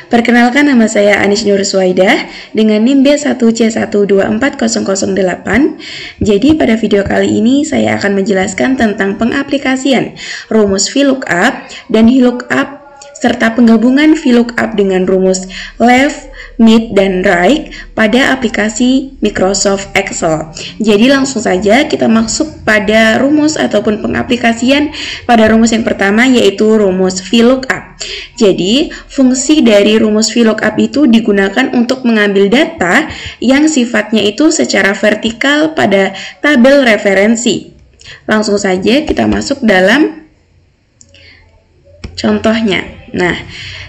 Perkenalkan, nama saya Anis Nuruswaidah dengan NIM B1C124008. Jadi pada video kali ini saya akan menjelaskan tentang pengaplikasian rumus VLOOKUP dan HLOOKUP serta penggabungan VLOOKUP dengan rumus left, mid, dan right pada aplikasi Microsoft Excel. Jadi langsung saja kita masuk pada rumus ataupun pengaplikasian pada rumus yang pertama, yaitu rumus VLOOKUP. Jadi fungsi dari rumus VLOOKUP itu digunakan untuk mengambil data yang sifatnya itu secara vertikal pada tabel referensi. Langsung saja kita masuk dalam contohnya. Nah,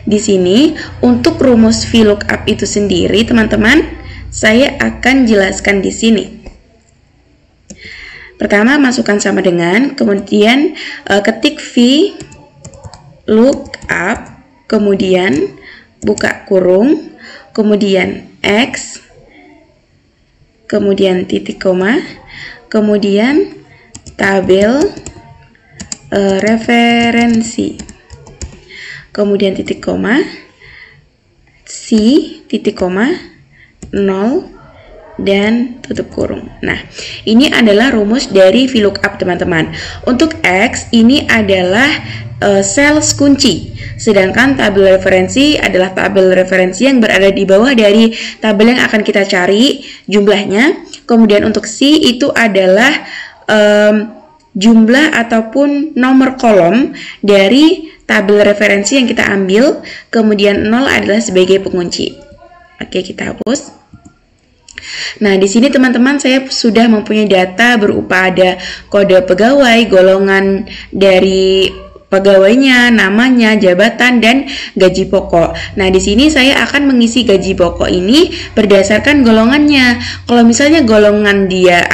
di sini untuk rumus VLOOKUP itu sendiri, teman-teman, saya akan jelaskan di sini. Pertama, masukkan sama dengan, kemudian ketik VLOOKUP, kemudian buka kurung, kemudian X, kemudian titik koma, kemudian tabel referensi, kemudian titik koma, C, titik koma, 0, dan tutup kurung. Nah, ini adalah rumus dari VLOOKUP, teman-teman. Untuk X, ini adalah sales kunci. Sedangkan tabel referensi adalah tabel referensi yang berada di bawah dari tabel yang akan kita cari jumlahnya. Kemudian untuk C itu adalah jumlah ataupun nomor kolom dari tabel referensi yang kita ambil, kemudian 0 adalah sebagai pengunci. Oke, kita hapus. Nah, di sini teman-teman saya sudah mempunyai data berupa ada kode pegawai, golongan dari pegawainya, namanya, jabatan, dan gaji pokok. Nah, di sini saya akan mengisi gaji pokok ini berdasarkan golongannya. Kalau misalnya golongan dia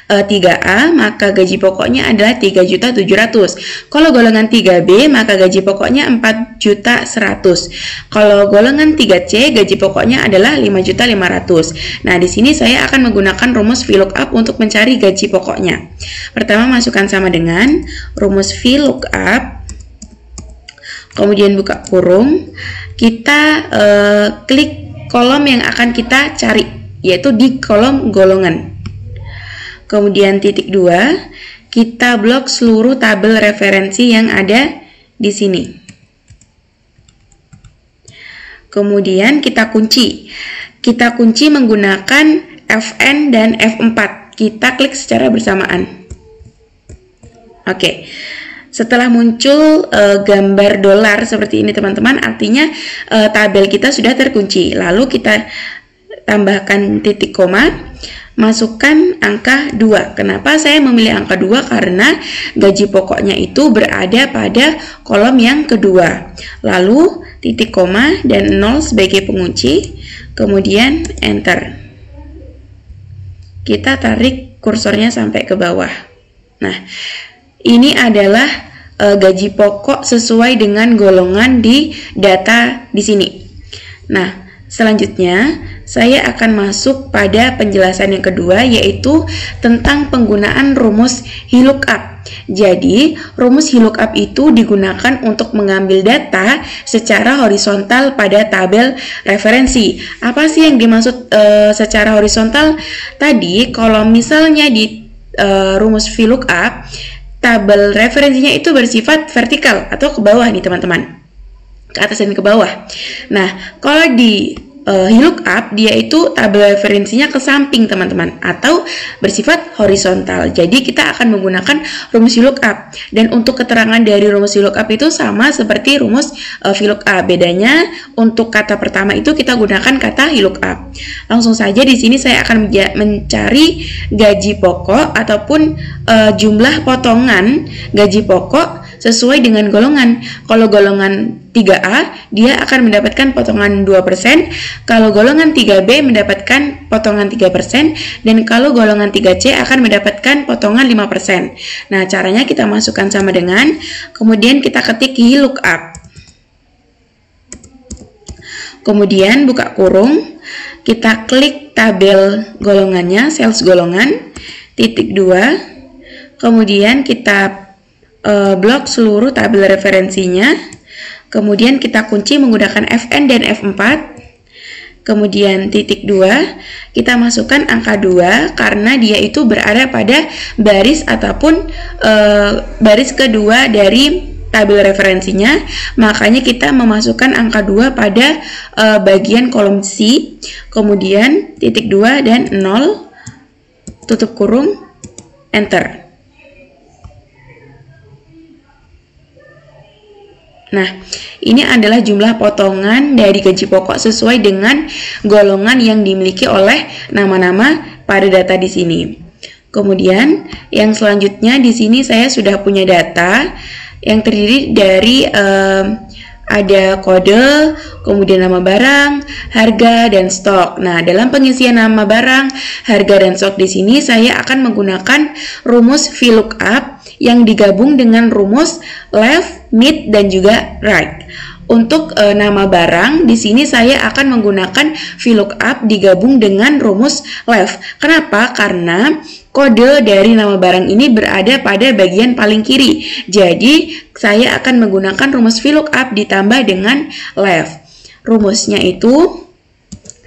3A, maka gaji pokoknya adalah 3.700.000. Kalau golongan 3B, maka gaji pokoknya 4.100.000. Kalau golongan 3C, gaji pokoknya adalah 5.500.000. Nah, di sini saya akan menggunakan rumus VLOOKUP untuk mencari gaji pokoknya. Pertama, masukkan sama dengan rumus VLOOKUP, kemudian buka kurung, kita klik kolom yang akan kita cari, yaitu di kolom golongan. Kemudian titik 2, kita blok seluruh tabel referensi yang ada di sini. Kemudian kita kunci. Kita kunci menggunakan Fn dan F4. Kita klik secara bersamaan. Oke. Setelah muncul gambar dolar seperti ini, teman-teman, artinya tabel kita sudah terkunci. Lalu kita tambahkan titik koma, masukkan angka 2. Kenapa saya memilih angka 2? Karena gaji pokoknya itu berada pada kolom yang kedua. Lalu titik koma dan 0 sebagai pengunci, kemudian enter. Kita tarik kursornya sampai ke bawah. Nah, ini adalah gaji pokok sesuai dengan golongan di data di sini. Nah, selanjutnya saya akan masuk pada penjelasan yang kedua, yaitu tentang penggunaan rumus VLOOKUP. Jadi, rumus VLOOKUP itu digunakan untuk mengambil data secara horizontal pada tabel referensi. Apa sih yang dimaksud secara horizontal? Tadi, kalau misalnya di rumus VLOOKUP, tabel referensinya itu bersifat vertikal atau ke bawah nih, teman-teman. Ke atas dan ke bawah. Nah, kalau di VLOOKUP, dia itu tabel referensinya ke samping, teman-teman, atau bersifat horizontal. Jadi kita akan menggunakan rumus VLOOKUP. Dan untuk keterangan dari rumus VLOOKUP itu sama seperti rumus VLOOKUP. Bedanya untuk kata pertama itu kita gunakan kata VLOOKUP. Langsung saja di sini saya akan mencari gaji pokok ataupun jumlah potongan gaji pokok sesuai dengan golongan. Kalau golongan 3A, dia akan mendapatkan potongan 2%, kalau golongan 3B mendapatkan potongan 3%, dan kalau golongan 3C akan mendapatkan potongan 5%. Nah, caranya kita masukkan sama dengan, kemudian kita ketik VLOOKUP. Kemudian buka kurung, kita klik tabel golongannya, sales golongan, titik 2, kemudian kita blok seluruh tabel referensinya, Kemudian kita kunci menggunakan Fn dan F4. Kemudian titik 2, kita masukkan angka 2 karena dia itu berada pada baris ataupun baris kedua dari tabel referensinya. Makanya kita memasukkan angka 2 pada bagian kolom C. Kemudian titik 2 dan 0, tutup kurung, enter. Nah, ini adalah jumlah potongan dari gaji pokok sesuai dengan golongan yang dimiliki oleh nama-nama pada data di sini. Kemudian, yang selanjutnya di sini saya sudah punya data yang terdiri dari ada kode, kemudian nama barang, harga, dan stok. Nah, dalam pengisian nama barang, harga, dan stok di sini saya akan menggunakan rumus VLOOKUP yang digabung dengan rumus left, mid, dan juga right. Untuk nama barang di sini saya akan menggunakan VLOOKUP digabung dengan rumus left. Kenapa? Karena kode dari nama barang ini berada pada bagian paling kiri. Jadi saya akan menggunakan rumus VLOOKUP ditambah dengan left. Rumusnya itu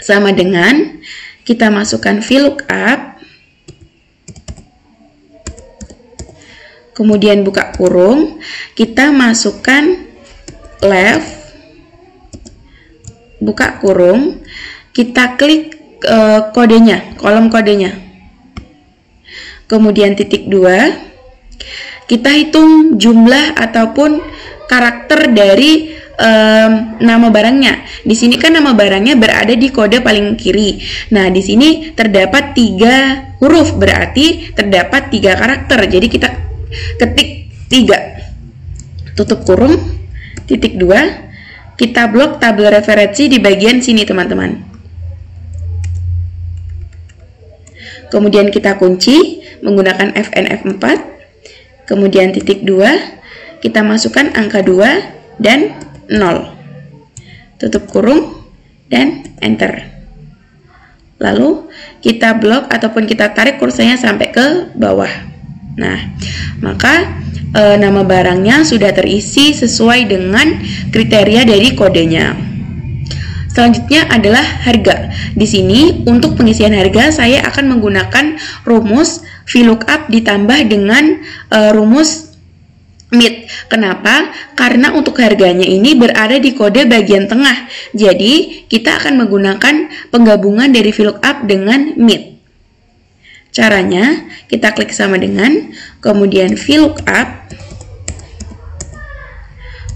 sama dengan kita masukkan VLOOKUP, kemudian buka kurung, kita masukkan left, buka kurung, kita klik kodenya, kolom kodenya. Kemudian titik 2, kita hitung jumlah ataupun karakter dari nama barangnya. Di sini kan nama barangnya berada di kode paling kiri. Nah, di sini terdapat 3 huruf, berarti terdapat 3 karakter. Jadi kita ketik 3, tutup kurung, titik 2, kita blok tabel referensi di bagian sini teman-teman. Kemudian kita kunci menggunakan Fn F4, kemudian titik 2, kita masukkan angka 2 dan 0, tutup kurung, dan enter. Lalu kita blok ataupun kita tarik kursornya sampai ke bawah. Nah, maka nama barangnya sudah terisi sesuai dengan kriteria dari kodenya. Selanjutnya adalah harga. Di sini untuk pengisian harga saya akan menggunakan rumus VLOOKUP ditambah dengan rumus mid. Kenapa? Karena untuk harganya ini berada di kode bagian tengah. Jadi kita akan menggunakan penggabungan dari VLOOKUP dengan mid. Caranya, kita klik sama dengan, kemudian VLOOKUP,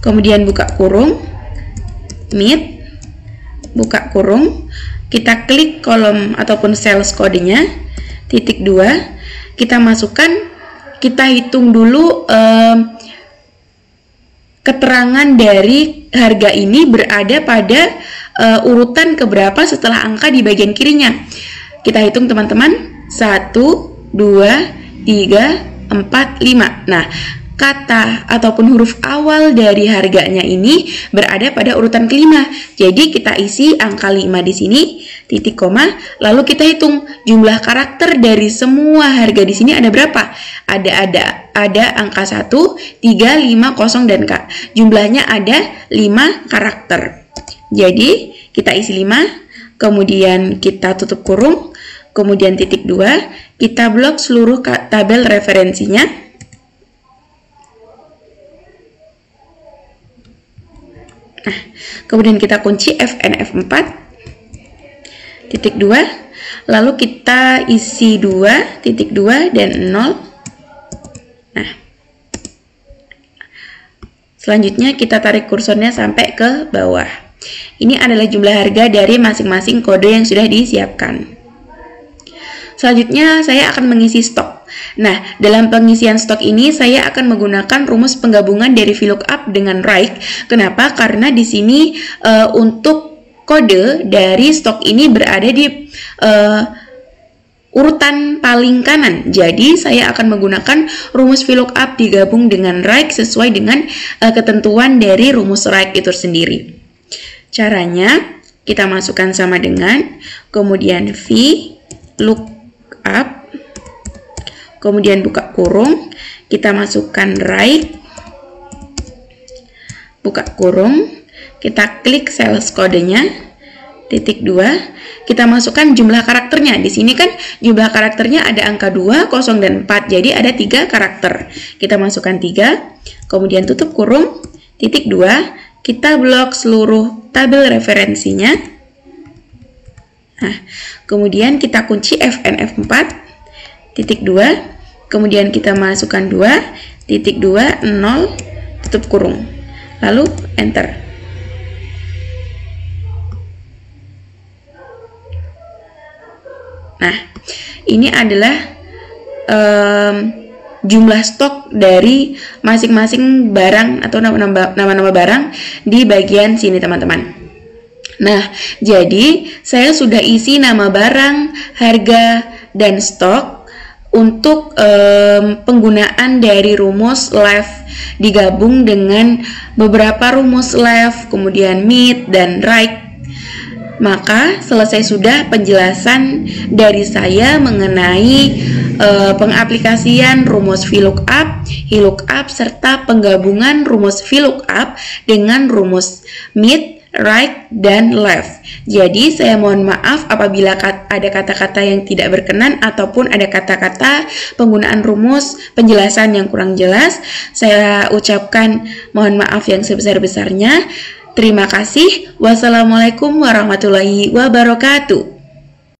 kemudian buka kurung, mid, buka kurung, kita klik kolom ataupun cells kodenya, titik 2, kita masukkan, kita hitung dulu keterangan dari harga ini berada pada urutan keberapa setelah angka di bagian kirinya. Kita hitung teman-teman. 1, 2, 3, 4, 5. Nah, kata ataupun huruf awal dari harganya ini berada pada urutan kelima. Jadi kita isi angka 5 di sini, titik koma, lalu kita hitung jumlah karakter dari semua harga di sini ada berapa? Ada angka 1, 3, 5, 0, dan K. Jumlahnya ada 5 karakter. Jadi kita isi 5, kemudian kita tutup kurung, kemudian titik 2, kita blok seluruh tabel referensinya. Nah, kemudian kita kunci Fn F4, titik 2, lalu kita isi 2, titik 2, dan 0. Nah, selanjutnya kita tarik kursornya sampai ke bawah. Ini adalah jumlah harga dari masing-masing kode yang sudah disiapkan. Selanjutnya saya akan mengisi stok. Nah, dalam pengisian stok ini saya akan menggunakan rumus penggabungan dari VLOOKUP dengan right. Kenapa? Karena di sini untuk kode dari stok ini berada di urutan paling kanan. Jadi saya akan menggunakan rumus VLOOKUP digabung dengan right sesuai dengan ketentuan dari rumus right itu sendiri. Caranya kita masukkan sama dengan, kemudian VLOOKUP, kemudian buka kurung, kita masukkan right, buka kurung, kita klik sales kodenya, titik 2, kita masukkan jumlah karakternya. Di sini kan jumlah karakternya ada angka 2, 0, dan 4, jadi ada 3 karakter. Kita masukkan 3, kemudian tutup kurung, titik 2, kita blok seluruh tabel referensinya. Nah, kemudian kita kunci Fn F4, titik 2, kemudian kita masukkan 2, titik 2, 0, tutup kurung, lalu enter. Nah, ini adalah jumlah stok dari masing-masing barang atau nama-nama barang di bagian sini, teman-teman. Nah, jadi saya sudah isi nama barang, harga, dan stok. Untuk penggunaan dari rumus left digabung dengan beberapa rumus left, kemudian mid, dan right. Maka selesai sudah penjelasan dari saya mengenai pengaplikasian rumus VLOOKUP, HLOOKUP, serta penggabungan rumus VLOOKUP dengan rumus mid, right, dan left. Jadi saya mohon maaf apabila ada kata-kata yang tidak berkenan ataupun ada kata-kata penggunaan rumus penjelasan yang kurang jelas. Saya ucapkan mohon maaf yang sebesar-besarnya. Terima kasih. Wassalamualaikum warahmatullahi wabarakatuh.